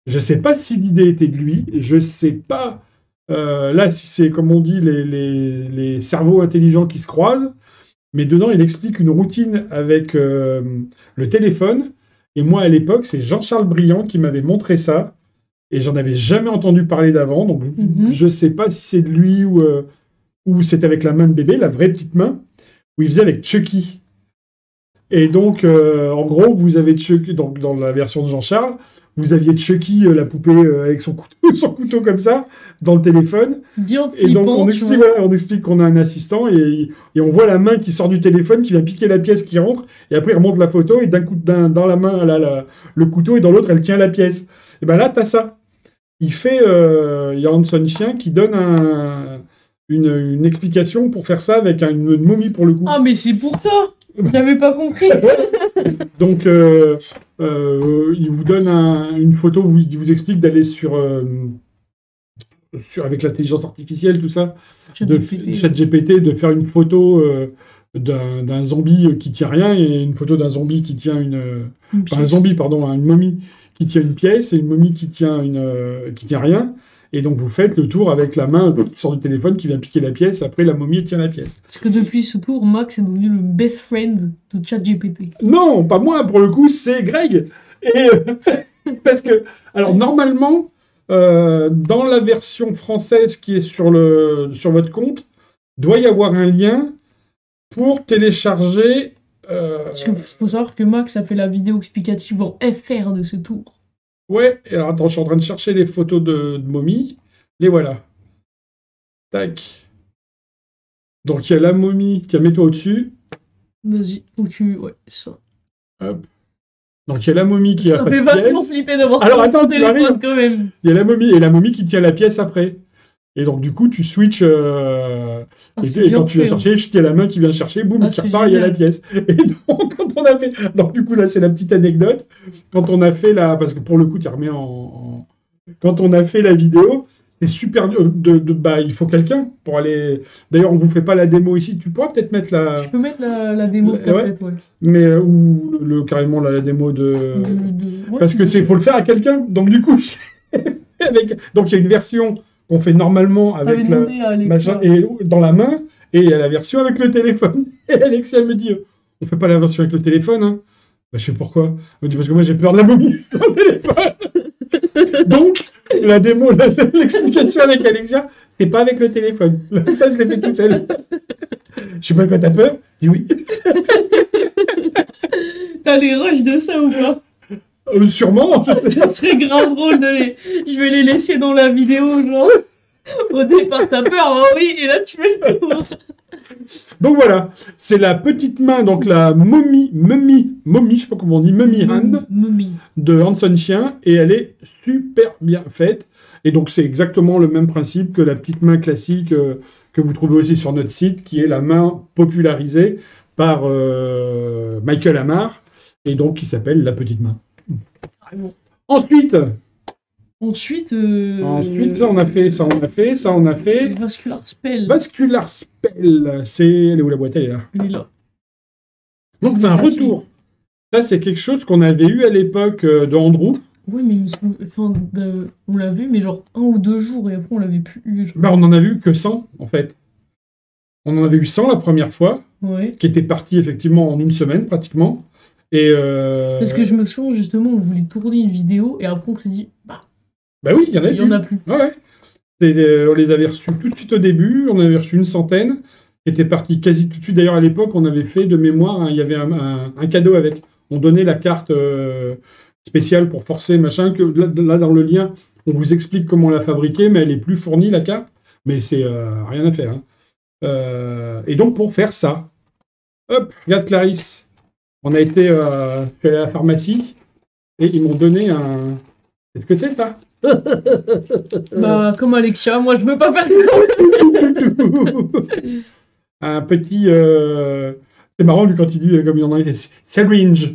je sais pas si l'idée était de lui, je sais pas là si c'est comme on dit les cerveaux intelligents qui se croisent, mais dedans il explique une routine avec le téléphone. Et moi, à l'époque, c'est Jean-Charles Briand qui m'avait montré ça. Et j'en avais jamais entendu parler d'avant. Donc, je sais pas si c'est de lui ou c'est avec la main de bébé, la vraie petite main, où il faisait avec Chucky. Et donc, en gros, vous avez Chucky, donc, dans la version de Jean-Charles, vous aviez Chucky, la poupée, avec son couteau comme ça, dans le téléphone. Bien et donc, on explique qu'on a un assistant et on voit la main qui sort du téléphone, qui vient piquer la pièce qui rentre, et après, il remonte la photo, et dans la main, le couteau, et dans l'autre, elle tient la pièce. Et ben là, t'as ça. Il y a Hanson Chien qui donne une explication pour faire ça avec une momie, pour le coup. Ah, mais c'est pour ça! J'avais pas compris. Donc, il vous donne une photo où il vous explique d'aller avec l'intelligence artificielle, tout ça, ChatGPT, de faire une photo d'un zombie qui tient rien et une photo d'un zombie qui tient une momie qui tient une pièce et une momie qui tient rien. Et donc, vous faites le tour avec la main qui sort du téléphone, qui vient piquer la pièce. Après, la momie tient la pièce. Parce que depuis ce tour, Max est devenu le best friend de ChatGPT. Non, pas moi. Pour le coup, c'est Greg. Et parce que, alors, normalement, dans la version française qui est sur votre compte, doit y avoir un lien pour télécharger... Parce qu'il faut savoir que Max a fait la vidéo explicative en FR de ce tour. Ouais, alors attends, je suis en train de chercher les photos de momie. Les voilà. Tac. Donc il y a la momie. Tiens, mets-toi au-dessus. Vas-y, ouais, ça. Hop. Donc il y a la momie qui a pas de pièce. Ça fait vachement flipper d'avoir alors attends, tu téléphone quand même. Il y a la momie et la momie qui tient la pièce après. Et donc, du coup, tu switches. Et quand tu vas chercher, il y a la main qui vient chercher, boum, tu repars, il y a la pièce. Et donc, quand on a fait. Donc, du coup, là, c'est la petite anecdote. Quand on a fait la. Parce que pour le coup, tu remets en. Quand on a fait la vidéo, c'est super dur. Bah, il faut quelqu'un pour aller. D'ailleurs, on ne vous fait pas la démo ici. Tu pourras peut-être mettre la. Je peux mettre la démo, peut-être, ouais. Mais, ou carrément la démo de. Ouais, parce que faut le faire à quelqu'un. Donc, du coup, donc, il y a une version qu'on fait normalement avec machin, et dans la main, et il y a la version avec le téléphone. Et Alexia me dit, on fait pas la version avec le téléphone, hein. Bah, je sais pourquoi. Elle me dit, parce que moi j'ai peur de la momie dans le téléphone. Donc, la démo, l'explication avec Alexia, c'est pas avec le téléphone. Ça, je l'ai fait toute seule. Je sais pas quoi, t'as peur? Je dis oui. T'as les rushs de ça ou pas? Sûrement. C'est très grave drôle je vais les laisser dans la vidéo, genre. Au départ, t'as peur, hein, oui, et là, tu fais le tour. Donc voilà, c'est la petite main, donc la momie, je sais pas comment on dit, mummy hand de Hanson Chien, et elle est super bien faite. Et donc c'est exactement le même principe que la petite main classique que vous trouvez aussi sur notre site, qui est la main popularisée par Michael Amar, et donc qui s'appelle la petite main. Ensuite, là, on a fait ça, on a fait. Vascular Spell. Vascular Spell. Elle est où la boîte? Elle est là. Elle est là. Donc, c'est un retour. Ça, c'est quelque chose qu'on avait eu à l'époque de Andrew. Oui, mais on l'a vu, mais genre 1 ou 2 jours, et après, on l'avait plus eu. Bah, on en a vu que 100, en fait. On en avait eu 100 la première fois, qui était parti effectivement en une semaine, pratiquement. Et parce que je me souviens, justement, on voulait tourner une vidéo, et après, on s'est dit, bah oui, il y en a plus. Ouais. On les avait reçus tout de suite au début, on avait reçu une centaine, qui était parti quasi tout de suite. D'ailleurs, à l'époque, on avait fait de mémoire, il y avait un cadeau avec. On donnait la carte spéciale pour forcer, machin, que là, dans le lien, on vous explique comment la fabriquer, mais elle est plus fournie, la carte. Mais c'est rien à faire. Hein. Et donc, pour faire ça, hop, regarde Clarisse, on a été à la pharmacie, et ils m'ont donné un... Qu'est-ce que c'est, ça? Bah, comme Alexia, moi je veux pas faire ça. Un petit. C'est marrant, lui, quand il dit, comme il y en a, c'est syringe.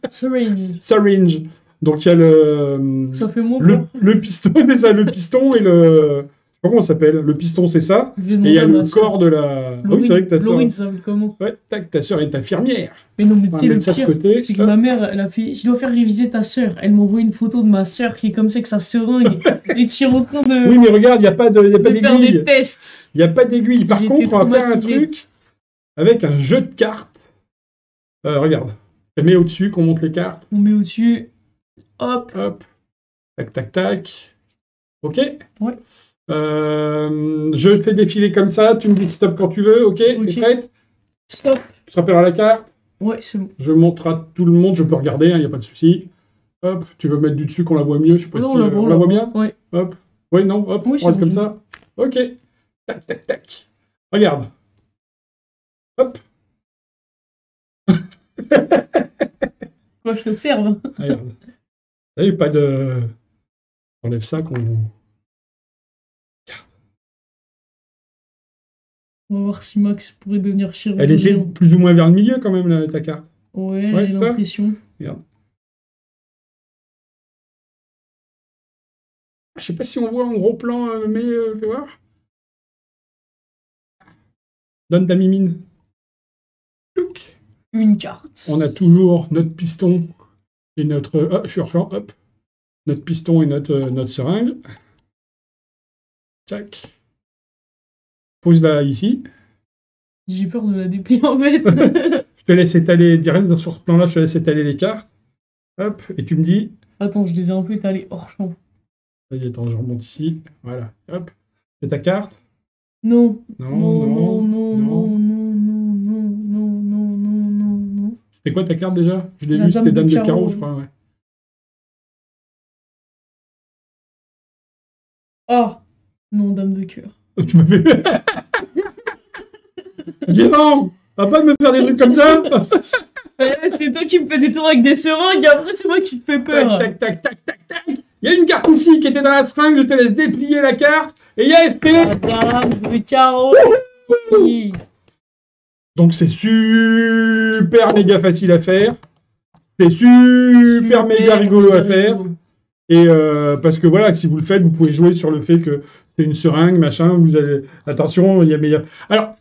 Syringe. Donc il y a le. Ça fait mon le piston, c'est ça, le piston et le. Comment ça s'appelle? Le piston, c'est ça. Et il y a le corps de la. Ah oui, c'est vrai que ta soeur. Laurine, ça s'appelle comment? Ouais, tac, ta soeur est infirmière. Mais non, mais tu sais, le pire, c'est que ma mère, elle a fait. Je dois faire réviser ta soeur. Elle m'a envoyé une photo de ma soeur qui est comme ça, que sa seringue, et qui est en train de. Oui, mais regarde, il n'y a pas d'aiguille. Faire des tests. Il n'y a pas d'aiguille. Par contre, on va faire un truc avec un jeu de cartes. Regarde. On met au-dessus, qu'on monte les cartes. On met au-dessus. Hop. Hop. Tac, tac, tac. Ok? Ouais. Je fais défiler comme ça, tu me dis stop quand tu veux, ok? T'es prête? Stop. Tu te rappelles à la carte? Ouais, c'est bon. Je montre à tout le monde, je peux regarder, il n'y a pas de souci. Hop, tu veux mettre du dessus qu'on la voit mieux, je sais pas si on la voit bien? Ouais. Hop. Oui, non, hop, oui, on reste comme ça. Ok. Tac, tac, tac. Regarde. Hop. Moi, je t'observe. Regarde. Il n'y a pas de... On enlève ça qu'on... On va voir si Max pourrait devenir chirurgien. Elle était plus ou moins vers le milieu quand même, là, ta carte. Ouais, j'ai l'impression. Regarde. Je sais pas si on voit en gros plan, mais fais voir. Donne ta mimine. Look. Une carte. On a toujours notre piston et notre... Oh, je suis urgent, hop. Notre piston et notre seringue. Tchac. Pose-la ici. J'ai peur de la déplier en fait. Je te laisse étaler, direct sur ce plan-là, je te laisse étaler les cartes. Hop, et tu me dis... Attends, je les ai un peu étalées hors champ. Vas-y, attends, je remonte ici. Voilà, hop. C'est ta carte? Non. Non. C'était quoi ta carte déjà? Je l'ai vu, c'était Dame de carreau, je crois, ouais. Oh! Non, Dame de cœur. Tu m'as fait... Dis non! Va pas me faire des trucs comme ça! C'est toi qui me fais des tours avec des seringues et après c'est moi qui te fais peur. Tac, tac, tac, tac, tac, tac! Il y a une carte ici qui était dans la seringue, je te laisse déplier la carte. Et yes, Madame de carreau. Oui. Donc c'est super méga facile à faire. C'est super méga rigolo à faire. Et parce que voilà, si vous le faites, vous pouvez jouer sur le fait que c'est une seringue, machin, vous allez... Attention, il y a meilleur... Alors,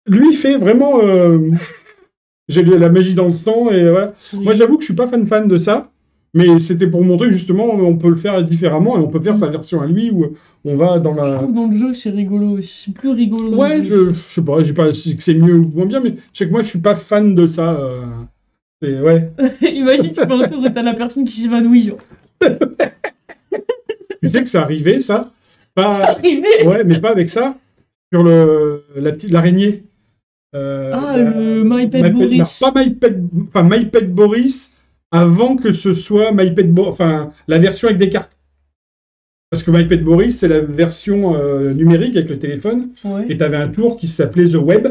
lui, il fait vraiment... J'ai la magie dans le sang, et voilà. Moi, j'avoue que je suis pas fan de ça, mais c'était pour montrer que, justement, on peut le faire différemment, et on peut faire sa version à lui, où on va dans la... Je trouve dans le jeu, c'est rigolo aussi. C'est plus rigolo. Ouais, je sais pas, j'ai pas dit que c'est mieux ou moins bien, mais je sais que moi, je suis pas fan de ça. Ouais. Imagine, tu fais un tour et t'as la personne qui s'évanouit, genre. Tu sais que c'est arrivé, ça? Pas... Arrivé. Ouais, mais pas avec ça. Sur l'araignée. Le MyPet Boris. Non, pas MyPet... Enfin, MyPet Boris, avant que ce soit enfin, la version avec des cartes. Parce que MyPet Boris, c'est la version numérique avec le téléphone. Ouais. Et t'avais un tour qui s'appelait The Web,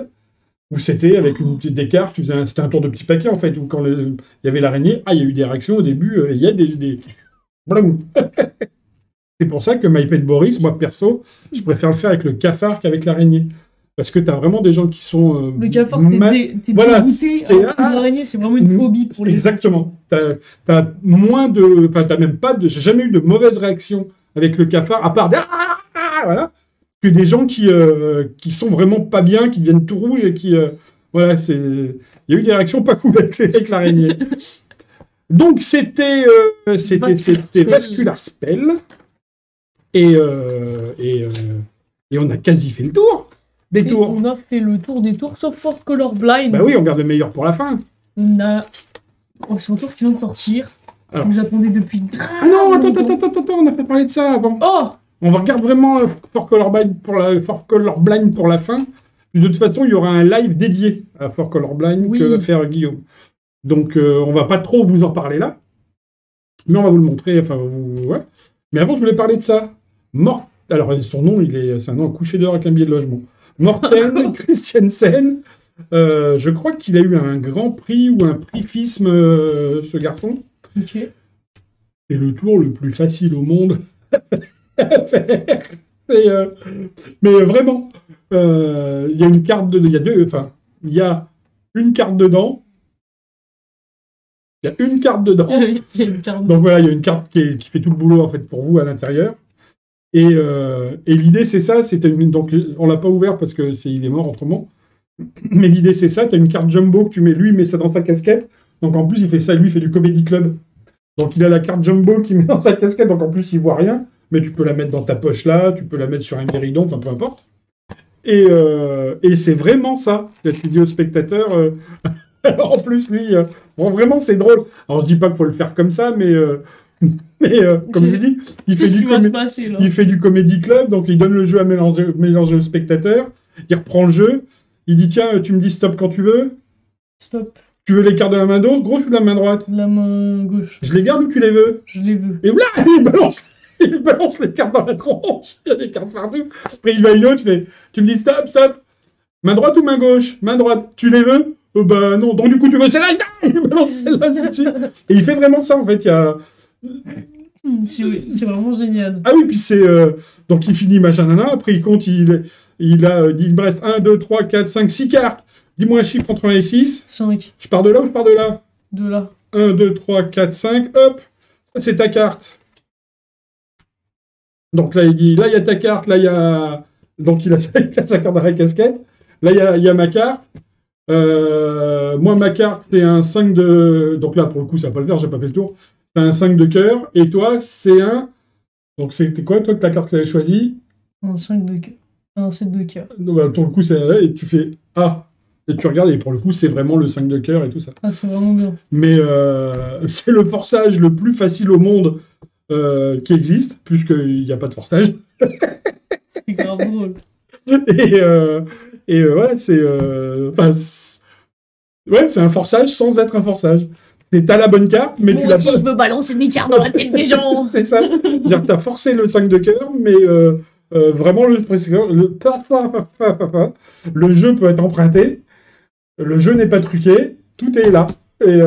où c'était avec des cartes, c'était un tour de petit paquet, en fait, où quand il y avait l'araignée, il y a eu des réactions au début, il y a des... C'est pour ça que MyPet Boris, moi perso, je préfère le faire avec le cafard qu'avec l'araignée. Parce que t'as vraiment des gens qui sont... le cafard, t'es voilà, dégoûté. L'araignée, c'est vraiment une phobie pour les... Exactement. T'as moins de... Enfin, t'as même pas de... J'ai jamais eu de mauvaise réaction avec le cafard, à part voilà, que des gens qui sont vraiment pas bien, qui deviennent tout rouges et qui... voilà, c'est... Il y a eu des réactions pas cool avec l'araignée. Donc, c'était Vascular Spell. Et on a quasi fait le tour des tours. On a fait le tour des tours, sauf For Colorblind. Bah oui, on garde le meilleur pour la fin. On a... Oh, c'est un tour qui vient de sortir. Alors, vous attendez depuis... Ah non, attends, on n'a pas parlé de ça avant. Oh, on va regarder vraiment For Colorblind pour la fin. De toute façon, il y aura un live dédié à For Colorblind que va faire Guillaume. Donc, on va pas trop vous en parler là. Mais on va vous le montrer. Enfin, ouais. Mais avant, je voulais parler de ça. Alors, son nom, c'est un nom couché dehors avec un billet de logement. Morten Christiansen. Je crois qu'il a eu un grand prix ou un prix FISM, ce garçon. Ok. C'est le tour le plus facile au monde à faire. Mais vraiment, il y a une carte il y a deux. Enfin, il y a une carte dedans. Il y a une carte dedans. Donc voilà, il y a une carte qui fait tout le boulot en fait pour vous à l'intérieur. Et l'idée c'est ça, donc on l'a pas ouvert parce que il est mort autrement. Mais l'idée c'est ça, tu as une carte jumbo que tu mets, lui il met ça dans sa casquette. Donc en plus il fait ça, lui il fait du Comedy Club. Donc il a la carte jumbo qu'il met dans sa casquette, donc en plus il voit rien. Mais tu peux la mettre dans ta poche là, tu peux la mettre sur un guéridon, enfin peu importe. Et c'est vraiment ça, cette vidéo spectateur. Alors en plus, lui, bon, vraiment, c'est drôle. Alors, je dis pas qu'il faut le faire comme ça, mais comme je dis, il fait du Comedy Club, donc il donne le jeu à mélanger au spectateur, il reprend le jeu, il dit, tiens, tu me dis stop quand tu veux. Stop. Tu veux les cartes de la main gauche ou de la main droite? De la main gauche. Je les garde ou tu les veux? Je les veux. Et voilà, il balance les cartes dans la tronche, il y a des cartes partout. Après, il va une autre, tu me dis stop. Main droite ou main gauche? Main droite. Tu les veux? Bah non, donc du coup tu veux celle-là, il balance celle-là, ainsi de suite. Et il fait vraiment ça en fait, il y a... C'est vraiment génial. Ah oui, puis c'est... donc il finit machin nana, après il compte, il me reste 1, 2, 3, 4, 5, 6 cartes. Dis-moi un chiffre entre 1 et 6. 5. Je pars de là ou je pars de là? De là. 1, 2, 3, 4, 5, hop. Ça c'est ta carte. Donc là il dit, là il y a ta carte, là il y a... Donc il a sa carte dans la casquette. Là il y a ma carte. Moi, ma carte, c'est un 5 de... Donc là, pour le coup, ça va pas le faire, j'ai pas fait le tour. C'est un 5 de cœur. Et toi, c'est un... Donc c'était quoi, toi, que ta carte que tu avais choisie? Un 5 de cœur. Un 7 de cœur. Bah, pour le coup, c'est... Et tu fais A. Et tu regardes, et pour le coup, c'est vraiment le 5 de cœur et tout ça. Ah, c'est vraiment bien. Mais c'est le forçage le plus facile au monde qui existe, puisqu'il n'y a pas de forçage. C'est grave drôle. Et ouais, c'est un forçage sans être un forçage. T'as la bonne carte, mais tu l'as pas. Je veux balancer des cartes dans la tête des gens. C'est ça. C'est-à-dire que t'as forcé le 5 de cœur, mais vraiment le jeu peut être emprunté. Le jeu n'est pas truqué. Tout est là. Et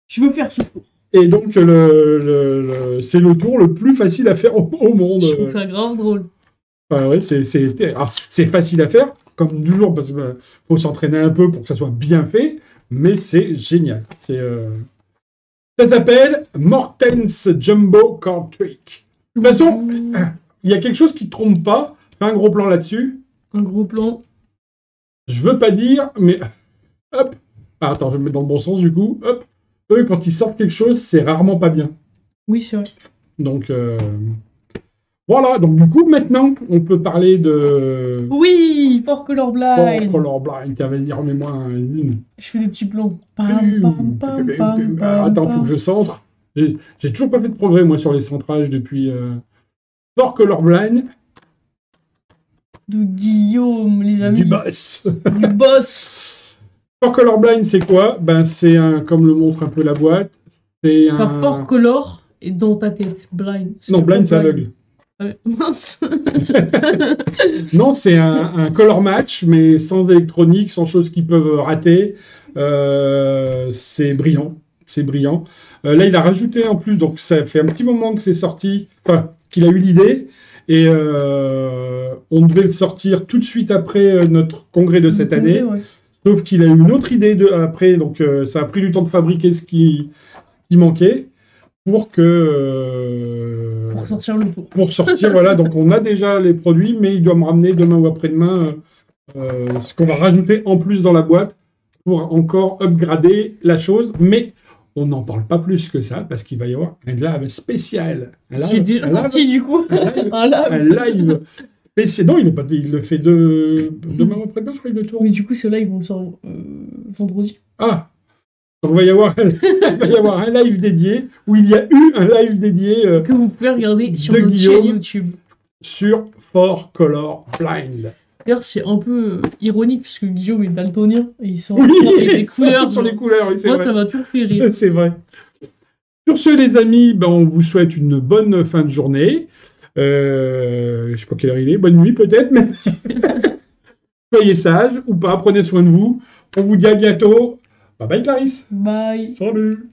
je veux faire ce tour. Et donc c'est le tour le plus facile à faire au monde. Je trouve ça grave drôle. Ouais, c'est facile à faire, comme toujours, parce qu'il faut s'entraîner un peu pour que ça soit bien fait, mais c'est génial. Ça s'appelle Morten's Jumbo Card Trick. De toute façon, il y a quelque chose qui ne te trompe pas. Fais un gros plan là-dessus. Un gros plan. Je veux pas dire, mais... Hop. Ah, attends, je vais me mettre dans le bon sens, du coup. Hop. Eux, quand ils sortent quelque chose, c'est rarement pas bien. Oui, c'est vrai. Donc, voilà. Donc, du coup, maintenant, on peut parler de... Oui, Fort Colorblind. Fort Colorblind. Tiens, vas-y, remets-moi un... Je fais des petits plans. Attends, faut que je centre. J'ai toujours pas fait de progrès, moi, sur les centrages depuis... Fort Colorblind. De Guillaume, les amis. Du boss. Du boss. Fort Colorblind, c'est quoi? Ben, c'est un, comme le montre un peu la boîte, c'est un... Fort Color est dans ta tête. Blind. Non, blind, c'est aveugle. Mince. Non, c'est un color match, mais sans électronique, sans choses qui peuvent rater. C'est brillant. C'est brillant. Là, il a rajouté en plus, donc ça fait un petit moment que c'est sorti, enfin, qu'il a eu l'idée. Et on devait le sortir tout de suite après notre congrès de cette année. Ouais. Sauf qu'il a eu une autre idée après, donc ça a pris du temps de fabriquer ce qui manquait pour que... pour sortir le tour. Pour sortir, voilà. Donc on a déjà les produits, mais il doit me ramener demain ou après-demain ce qu'on va rajouter en plus dans la boîte pour encore upgrader la chose. Mais on n'en parle pas plus que ça, parce qu'il va y avoir un live spécial. Il est déjà sorti, du coup. Un live spécial. Non, il le fait demain ou après-demain, je crois, le tour. Mais du coup, ce live, on le sort vendredi. Ah, donc il va y avoir un live dédié, où il y a eu un live dédié que vous pouvez regarder sur notre chaîne YouTube. Sur Fort Colorblind. D'ailleurs, c'est un peu ironique, puisque Guillaume est daltonien, et il sort oui, avec des couleurs. Sur les couleurs, oui, c'est vrai. Moi, ça m'a toujours fait rire. C'est vrai. Sur ce, les amis, ben, on vous souhaite une bonne fin de journée. Je sais pas quelle heure il est. Bonne nuit, peut-être, mais... Soyez sages, ou pas, prenez soin de vous. On vous dit à bientôt. Bye bye, Clarisse. Bye. Salut.